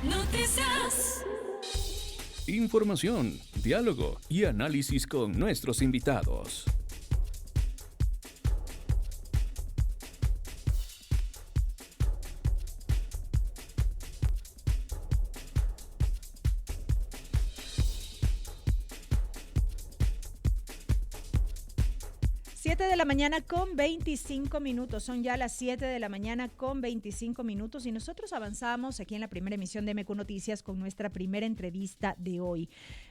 Noticias. Información, diálogo y análisis con nuestros invitados. De la mañana con 25 minutos. Son ya las 7 de la mañana con 25 minutos y nosotros avanzamos aquí en la primera emisión de MQ Noticias con nuestra primera entrevista de hoy.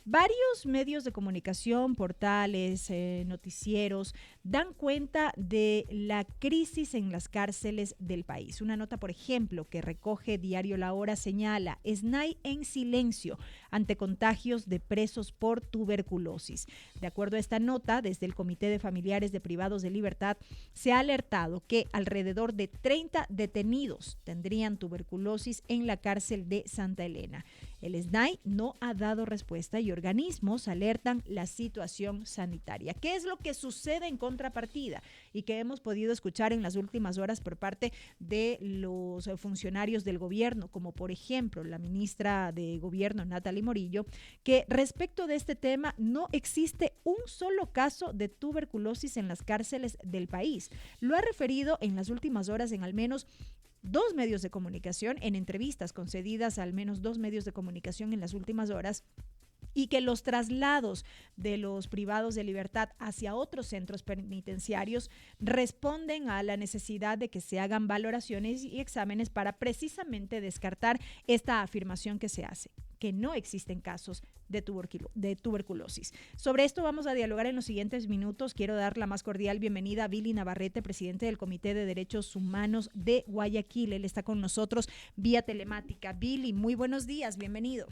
Varios medios de comunicación, portales, noticieros, dan cuenta de la crisis en las cárceles del país. Una nota, por ejemplo, que recoge Diario La Hora señala: SNAI en silencio ante contagios de presos por tuberculosis. De acuerdo a esta nota, desde el Comité de Familiares de Privados de Libertad se ha alertado que alrededor de 30 detenidos tendrían tuberculosis en la cárcel de Santa Elena. El SNAI no ha dado respuesta y organismos alertan la situación sanitaria. ¿Qué es lo que sucede en contrapartida y que hemos podido escuchar en las últimas horas por parte de los funcionarios del gobierno, como por ejemplo la ministra de Gobierno, Natalie Morillo, que respecto de este tema no existe un solo caso de tuberculosis en las cárceles del país? Lo ha referido en las últimas horas en al menos dos medios de comunicación, en entrevistas concedidas a al menos dos medios de comunicación en las últimas horas, y que los traslados de los privados de libertad hacia otros centros penitenciarios responden a la necesidad de que se hagan valoraciones y exámenes para precisamente descartar esta afirmación que se hace, que no existen casos de tuberculosis. Sobre esto vamos a dialogar en los siguientes minutos. Quiero dar la más cordial bienvenida a Billy Navarrete, presidente del Comité de Derechos Humanos de Guayaquil. Él está con nosotros vía telemática. Billy, muy buenos días, bienvenido.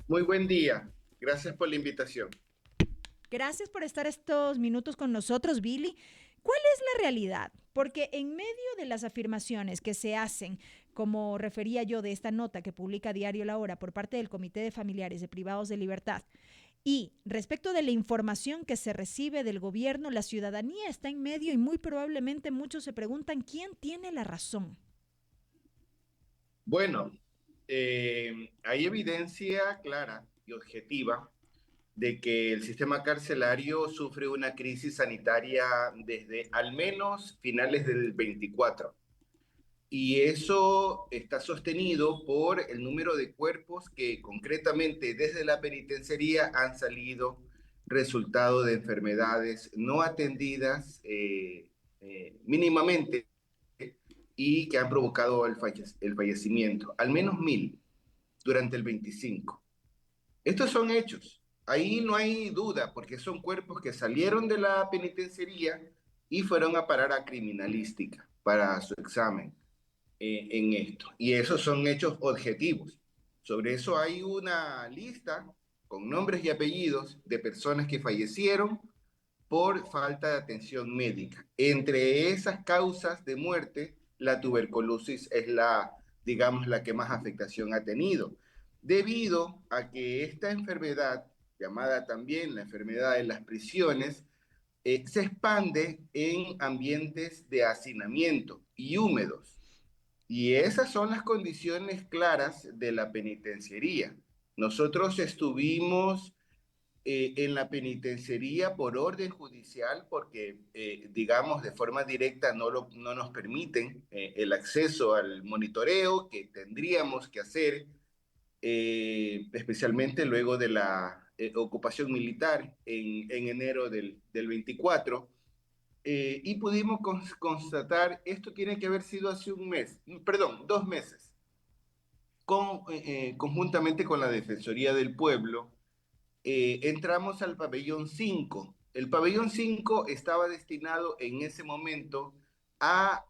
Muy buen día, gracias por la invitación. Gracias por estar estos minutos con nosotros, Billy. ¿Cuál es la realidad? Porque en medio de las afirmaciones que se hacen, como refería yo de esta nota que publica Diario La Hora por parte del Comité de Familiares de Privados de Libertad, y respecto de la información que se recibe del gobierno, la ciudadanía está en medio y muy probablemente muchos se preguntan quién tiene la razón. Bueno, hay evidencia clara y objetiva de que el sistema carcelario sufre una crisis sanitaria desde al menos finales del 24. Y eso está sostenido por el número de cuerpos que concretamente desde la penitenciaría han salido resultado de enfermedades no atendidas mínimamente y que han provocado el fallecimiento, al menos 1.000 durante el 25. Estos son hechos. Ahí no hay duda, porque son cuerpos que salieron de la penitenciaría y fueron a parar a criminalística para su examen en esto. Y esos son hechos objetivos. Sobre eso hay una lista con nombres y apellidos de personas que fallecieron por falta de atención médica. Entre esas causas de muerte, la tuberculosis es digamos, la que más afectación ha tenido, debido a que esta enfermedad, llamada también la enfermedad de las prisiones, se expande en ambientes de hacinamiento y húmedos. Y esas son las condiciones claras de la penitenciaría. Nosotros estuvimos en la penitenciaría por orden judicial, porque, digamos, de forma directa no nos permiten el acceso al monitoreo que tendríamos que hacer, especialmente luego de la ocupación militar en enero del 24. Y pudimos constatar, esto tiene que haber sido hace un mes, perdón, 2 meses, conjuntamente con la Defensoría del Pueblo. Entramos al pabellón 5. El pabellón 5 estaba destinado en ese momento a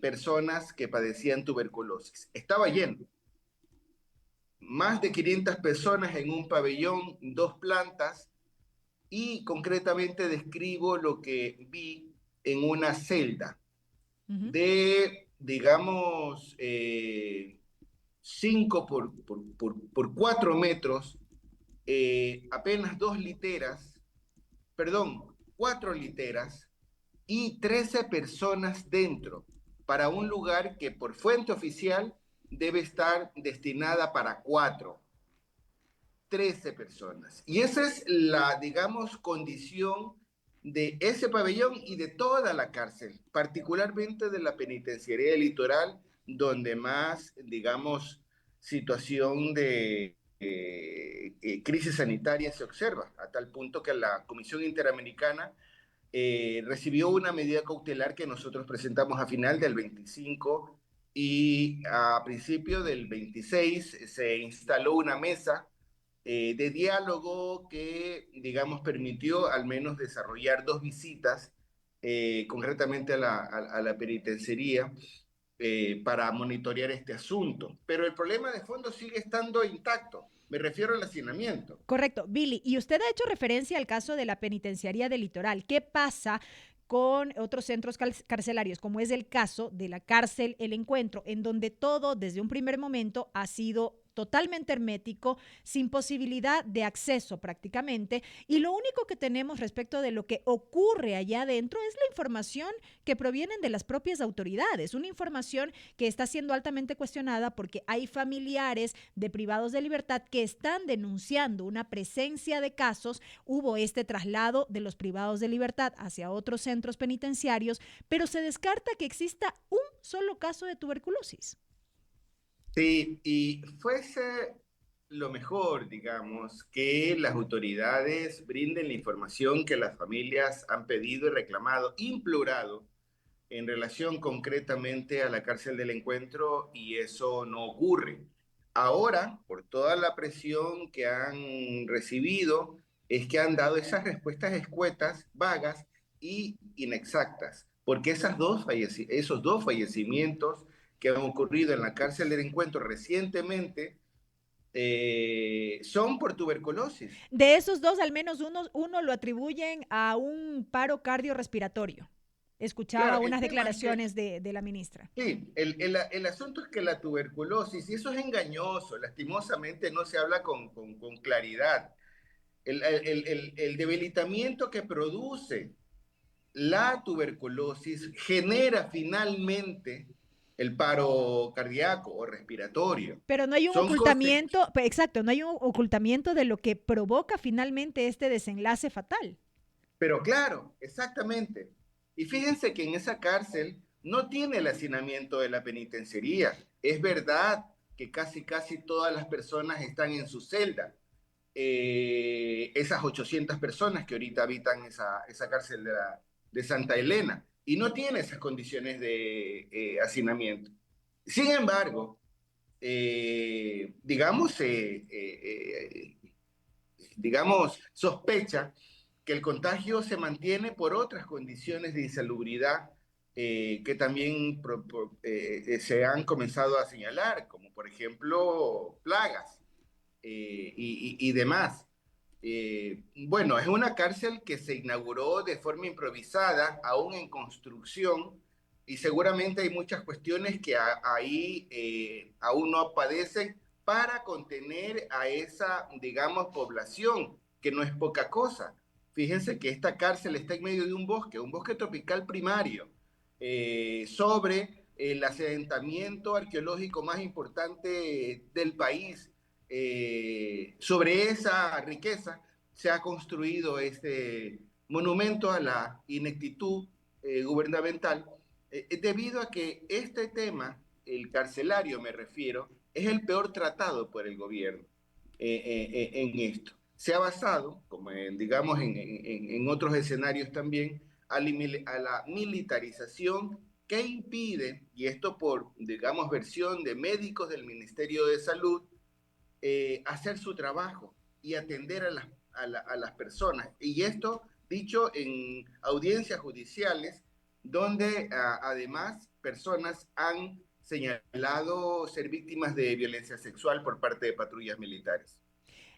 personas que padecían tuberculosis. Estaba lleno. Más de 500 personas en un pabellón, 2 plantas, y concretamente describo lo que vi en una celda de, digamos, 5 por 4 metros, apenas 2 literas, perdón, 4 literas y 13 personas dentro, para un lugar que por fuente oficial debe estar destinada para 4, 13 personas. Y esa es la, digamos, condición de ese pabellón y de toda la cárcel, particularmente de la penitenciaría del Litoral, donde más, digamos, situación de crisis sanitaria se observa, a tal punto que la Comisión Interamericana recibió una medida cautelar que nosotros presentamos a final del 25 y a principio del 26 se instaló una mesa de diálogo que, digamos, permitió al menos desarrollar 2 visitas, concretamente a la penitenciaría, para monitorear este asunto. Pero el problema de fondo sigue estando intacto. Me refiero al hacinamiento. Correcto, Billy. Y usted ha hecho referencia al caso de la penitenciaría del Litoral. ¿Qué pasa con otros centros carcelarios, como es el caso de la cárcel El Encuentro, en donde todo desde un primer momento ha sido totalmente hermético, sin posibilidad de acceso prácticamente, y lo único que tenemos respecto de lo que ocurre allá adentro es la información que provienen de las propias autoridades, una información que está siendo altamente cuestionada porque hay familiares de privados de libertad que están denunciando una presencia de casos. Hubo este traslado de los privados de libertad hacia otros centros penitenciarios, pero se descarta que exista un solo caso de tuberculosis. Sí, y fuese lo mejor, digamos, que las autoridades brinden la información que las familias han pedido y reclamado, implorado, en relación concretamente a la cárcel del Encuentro, y eso no ocurre. Ahora, por toda la presión que han recibido, es que han dado esas respuestas escuetas, vagas y inexactas, porque esos 2 fallecimientos que han ocurrido en la cárcel del Encuentro recientemente son por tuberculosis. De esos dos, al menos uno lo atribuyen a un paro cardiorrespiratorio. Escuchaba Claro, el unas tema es que declaraciones de la ministra. sí, el asunto es que la tuberculosis, y eso es engañoso, lastimosamente no se habla con claridad. El debilitamiento que produce la tuberculosis genera finalmente el paro cardíaco o respiratorio. Pero no hay un Son cosas, ocultamiento, exacto, no hay un ocultamiento de lo que provoca finalmente este desenlace fatal. pero claro, exactamente. Y fíjense que en esa cárcel no tiene el hacinamiento de la penitenciaría. Es verdad que casi todas las personas están en su celda. Esas 800 personas que ahorita habitan esa cárcel de Santa Elena. Y no tiene esas condiciones de hacinamiento. Sin embargo, digamos, sospecha que el contagio se mantiene por otras condiciones de insalubridad que también se han comenzado a señalar, como por ejemplo plagas y demás. Bueno, es una cárcel que se inauguró de forma improvisada, aún en construcción, y seguramente hay muchas cuestiones que ahí aún no padecen para contener a esa, digamos, población, que no es poca cosa. Fíjense que esta cárcel está en medio de un bosque tropical primario, sobre el asentamiento arqueológico más importante del país. Sobre esa riqueza se ha construido este monumento a la ineptitud gubernamental, debido a que este tema, el carcelario me refiero, es el peor tratado por el gobierno en esto. Se ha basado, como digamos en otros escenarios también, a la militarización que impide, y esto por, digamos, versión de médicos del Ministerio de Salud, hacer su trabajo y atender a las personas. Y esto dicho en audiencias judiciales, donde además personas han señalado ser víctimas de violencia sexual por parte de patrullas militares.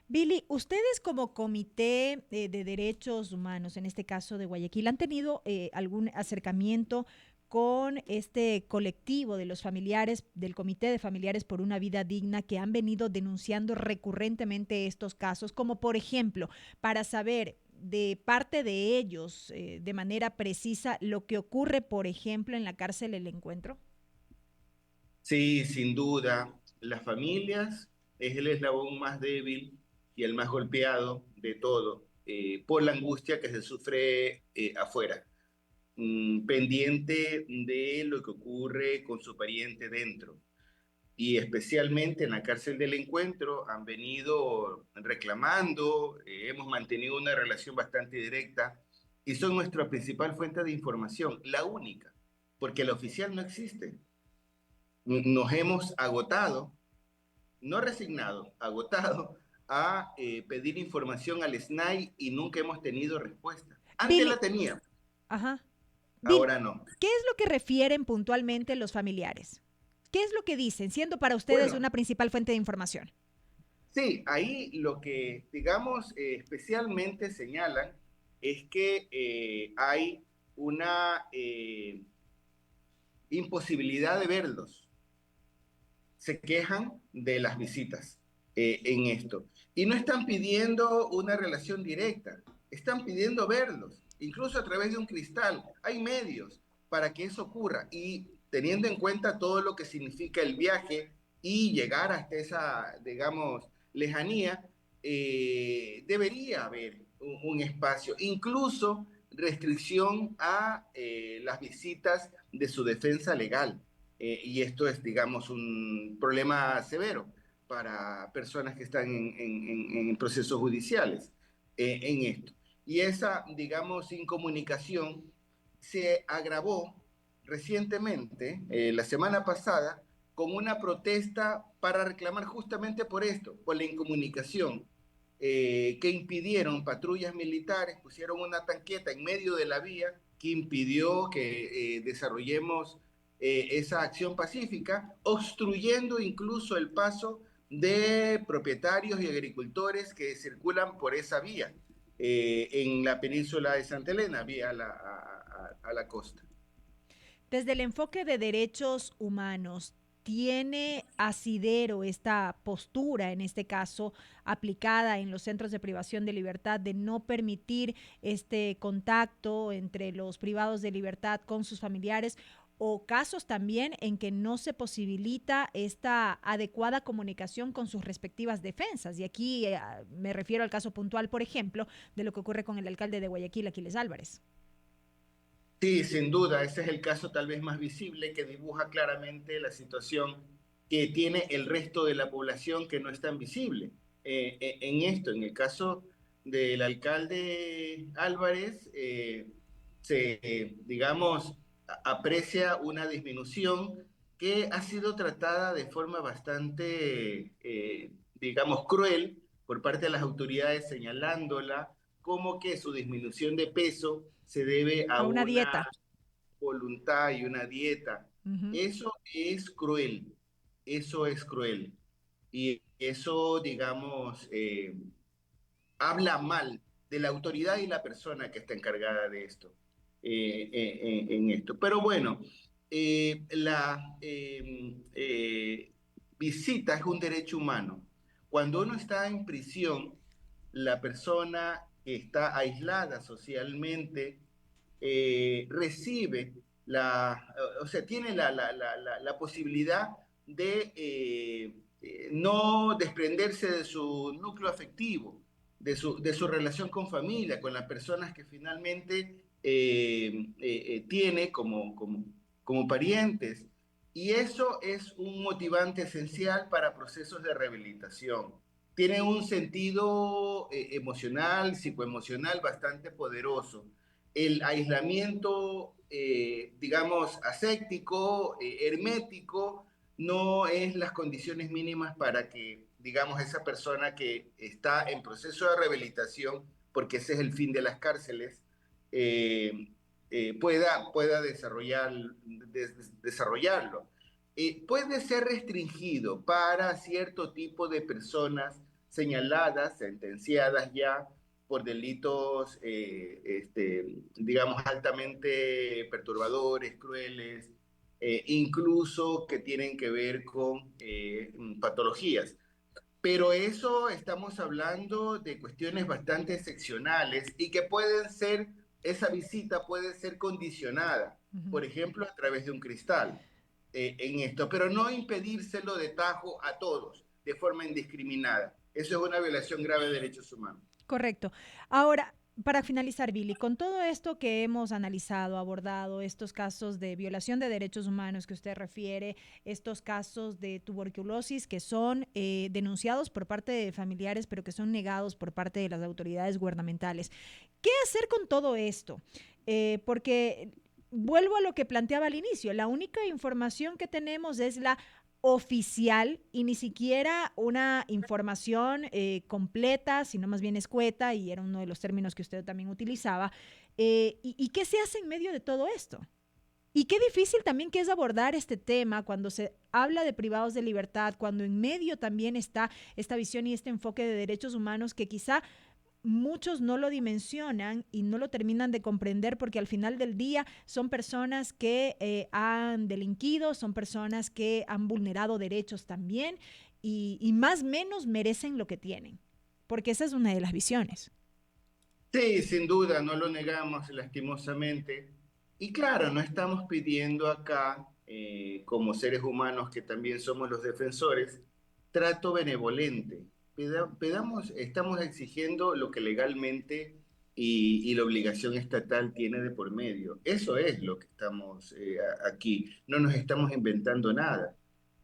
Billy, ustedes como Comité de Derechos Humanos, en este caso de Guayaquil, ¿han tenido algún acercamiento con este colectivo de los familiares, del Comité de Familiares por una Vida Digna, que han venido denunciando recurrentemente estos casos, como por ejemplo, para saber de parte de ellos de manera precisa lo que ocurre, por ejemplo, en la cárcel El Encuentro? Sí, sin duda, las familias es el eslabón más débil y el más golpeado de todo, por la angustia que se sufre afuera, pendiente de lo que ocurre con su pariente dentro. Y especialmente en la cárcel del Encuentro han venido reclamando, hemos mantenido una relación bastante directa y son nuestra principal fuente de información, la única, porque la oficial no existe. Nos hemos agotado, no resignado, agotado a pedir información al SNAI y nunca hemos tenido respuesta. Antes la Billy, tenía, ajá. Billy, ahora no. ¿qué es lo que refieren puntualmente los familiares? ¿Qué es lo que dicen, siendo para ustedes Bueno, una principal fuente de información? sí, ahí lo que, digamos, especialmente señalan es que hay una imposibilidad de verlos. Se quejan de las visitas en esto. Y no están pidiendo una relación directa, están pidiendo verlos, incluso a través de un cristal. Hay medios para que eso ocurra y teniendo en cuenta todo lo que significa el viaje y llegar hasta esa, digamos, lejanía, debería haber un espacio, incluso restricción a las visitas de su defensa legal. Y esto es, digamos, un problema severo para personas que están en procesos judiciales en esto. Y esa, digamos, incomunicación se agravó recientemente, la semana pasada, con una protesta para reclamar justamente por esto, por la incomunicación, que impidieron patrullas militares, pusieron una tanqueta en medio de la vía que impidió que desarrollemos esa acción pacífica, obstruyendo incluso el paso de propietarios y agricultores que circulan por esa vía en la península de Santa Elena, vía a la costa. Desde el enfoque de derechos humanos, ¿tiene asidero esta postura, en este caso, aplicada en los centros de privación de libertad, de no permitir este contacto entre los privados de libertad con sus familiares? O casos también en que no se posibilita esta adecuada comunicación con sus respectivas defensas. Y aquí me refiero al caso puntual, por ejemplo, de lo que ocurre con el alcalde de Guayaquil, Aquiles Álvarez. Sí, sin duda, ese es el caso tal vez más visible que dibuja claramente la situación que tiene el resto de la población que no es tan visible. En esto, en el caso del alcalde Álvarez, digamos, aprecia una disminución que ha sido tratada de forma bastante, digamos, cruel por parte de las autoridades señalándola como que su disminución de peso se debe a A una una dieta. voluntad y una dieta. Ujú. Eso es cruel, eso es cruel. Y eso, digamos, habla mal de la autoridad y la persona que está encargada de esto, en esto. Pero bueno, la visita es un derecho humano. Cuando uno está en prisión, la persona que está aislada socialmente recibe o sea, tiene la posibilidad de no desprenderse de su núcleo afectivo, de su relación con familia, con las personas que finalmente tiene como parientes. Y eso es un motivante esencial para procesos de rehabilitación. Tiene un sentido emocional, psicoemocional bastante poderoso. El aislamiento, digamos, aséptico, hermético, no es las condiciones mínimas para que, digamos, esa persona que está en proceso de rehabilitación, porque ese es el fin de las cárceles, pueda desarrollarlo. Puede ser restringido para cierto tipo de personas señaladas, sentenciadas ya por delitos, digamos, altamente perturbadores, crueles, incluso que tienen que ver con patologías. Pero eso estamos hablando de cuestiones bastante excepcionales y que pueden ser, esa visita puede ser condicionada, Ujú. por ejemplo, a través de un cristal. en esto, pero no impedírselo de tajo a todos, de forma indiscriminada. Eso es una violación grave de derechos humanos. Correcto. Ahora, para finalizar, Billy, con todo esto que hemos analizado, abordado, estos casos de violación de derechos humanos que usted refiere, estos casos de tuberculosis que son denunciados por parte de familiares, pero que son negados por parte de las autoridades gubernamentales, ¿qué hacer con todo esto? Porque vuelvo a lo que planteaba al inicio, la única información que tenemos es la oficial y ni siquiera una información completa, sino más bien escueta, y era uno de los términos que usted también utilizaba. ¿Y qué se hace en medio de todo esto? Y qué difícil también que es abordar este tema cuando se habla de privados de libertad, cuando en medio también está esta visión y este enfoque de derechos humanos que quizá muchos no lo dimensionan y no lo terminan de comprender porque al final del día son personas que han delinquido, son personas que han vulnerado derechos también y más o menos merecen lo que tienen, porque esa es una de las visiones. Sí, sin duda, no lo negamos lastimosamente. Y claro, no estamos pidiendo acá, como seres humanos que también somos los defensores, trato benevolente. Estamos exigiendo lo que legalmente y la obligación estatal tiene de por medio. Eso es lo que estamos aquí. No nos estamos inventando nada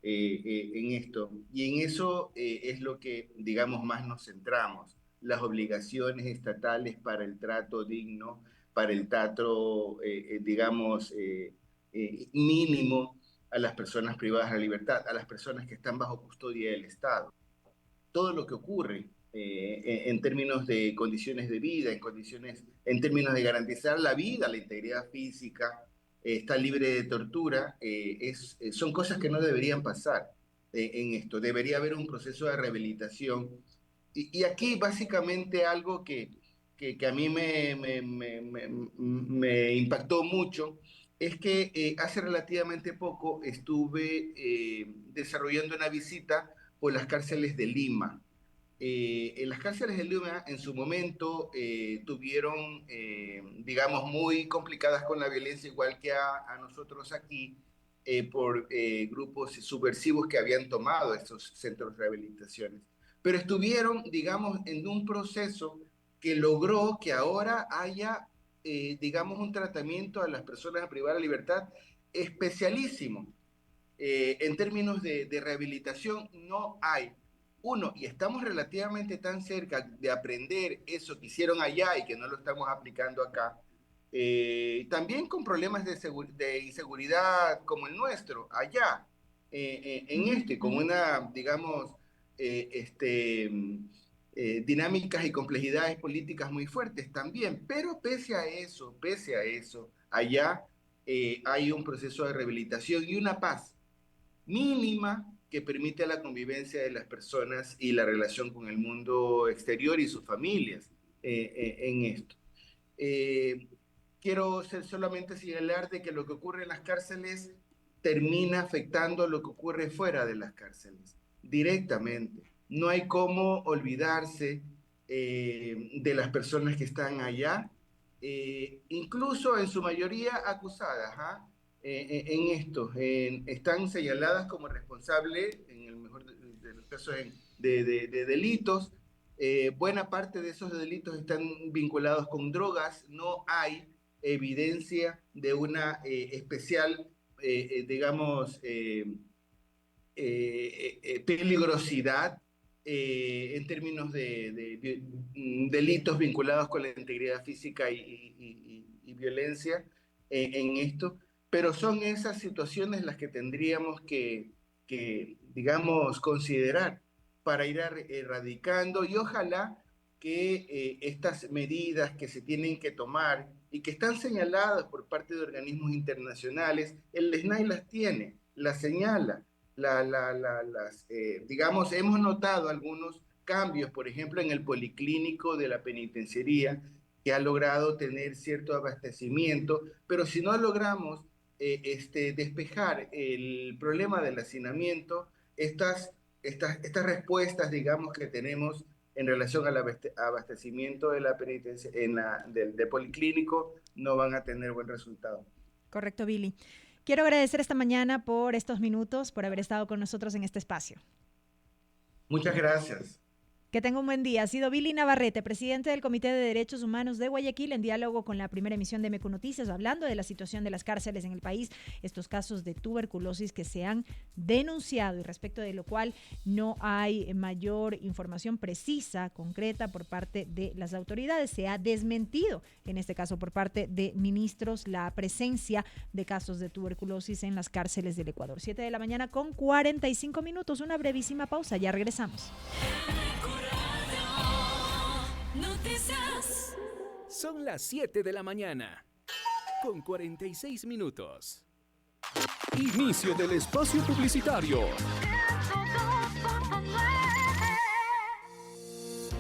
en esto. Y en eso es lo que, digamos, más nos centramos las obligaciones estatales para el trato digno, para el trato, digamos, mínimo a las personas privadas de la libertad, a las personas que están bajo custodia del Estado. Todo lo que ocurre en términos de condiciones de vida, en términos de garantizar la vida, la integridad física, estar libre de tortura, son cosas que no deberían pasar en esto. Debería haber un proceso de rehabilitación y aquí básicamente algo que a mí me impactó mucho es que hace relativamente poco estuve desarrollando una visita por las cárceles de Lima. En las cárceles de Lima en su momento tuvieron, digamos, muy complicadas con la violencia, igual que a nosotros aquí, por grupos subversivos que habían tomado estos centros de rehabilitaciones. Pero estuvieron, digamos, en un proceso que logró que ahora haya, digamos, un tratamiento a las personas privadas de libertad especialísimo. En términos de rehabilitación no hay. Uno, y estamos relativamente tan cerca de aprender eso que hicieron allá y que no lo estamos aplicando acá, también con problemas de inseguridad como el nuestro, allá, en este, con una, digamos, dinámicas y complejidades políticas muy fuertes también, pero pese a eso, allá hay un proceso de rehabilitación y una paz mínima que permite la convivencia de las personas y la relación con el mundo exterior y sus familias en esto. Eh, quiero solamente señalar de que lo que ocurre en las cárceles termina afectando lo que ocurre fuera de las cárceles, directamente. No hay cómo olvidarse de las personas que están allá, incluso en su mayoría acusadas, ¿ah? En esto. Están señaladas como responsables, en el mejor de los casos, de delitos. Buena parte de esos delitos están vinculados con drogas. No hay evidencia de una especial, digamos, peligrosidad en términos de delitos vinculados con la integridad física y violencia en esto, pero son esas situaciones las que tendríamos digamos, considerar para ir erradicando y ojalá que estas medidas que se tienen que tomar y que están señaladas por parte de organismos internacionales, el SNAI las tiene, las señala, digamos, hemos notado algunos cambios, por ejemplo, en el policlínico de la penitenciaría, que ha logrado tener cierto abastecimiento, pero si no logramos despejar el problema del hacinamiento, estas respuestas, digamos, que tenemos en relación al abastecimiento de la del policlínico no van a tener buen resultado. Correcto, Billy. Quiero agradecer esta mañana por estos minutos, por haber estado con nosotros en este espacio. Muchas gracias. Que tenga un buen día. Ha sido Billy Navarrete, presidente del Comité de Derechos Humanos de Guayaquil, en diálogo con la primera emisión de MQ Noticias, hablando de la situación de las cárceles en el país, estos casos de tuberculosis que se han denunciado y respecto de lo cual no hay mayor información precisa, concreta por parte de las autoridades. Se ha desmentido, en este caso por parte de ministros, la presencia de casos de tuberculosis en las cárceles del Ecuador. 7 de la mañana con 45 minutos, una brevísima pausa, ya regresamos. Noticias. Son las 7 de la mañana, con 46 minutos. Inicio del espacio publicitario.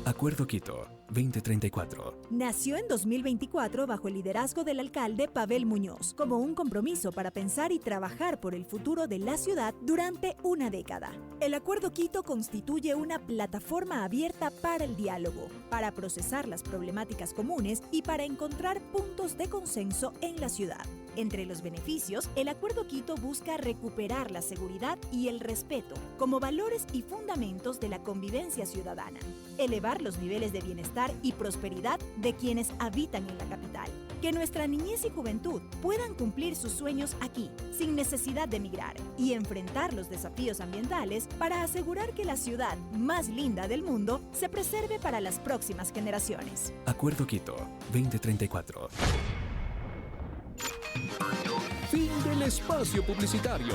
Acuerdo Quito, 2034. Nació en 2024 bajo el liderazgo del alcalde Pavel Muñoz, como un compromiso para pensar y trabajar por el futuro de la ciudad durante una década. El Acuerdo Quito constituye una plataforma abierta para el diálogo, para procesar las problemáticas comunes y para encontrar puntos de consenso en la ciudad. Entre los beneficios, el Acuerdo Quito busca recuperar la seguridad y el respeto como valores y fundamentos de la convivencia ciudadana, elevar los niveles de bienestar y prosperidad de quienes habitan en la capital, que nuestra niñez y juventud puedan cumplir sus sueños aquí, sin necesidad de emigrar, y enfrentar los desafíos ambientales para asegurar que la ciudad más linda del mundo se preserve para las próximas generaciones. Acuerdo Quito, 2034. Fin del espacio publicitario.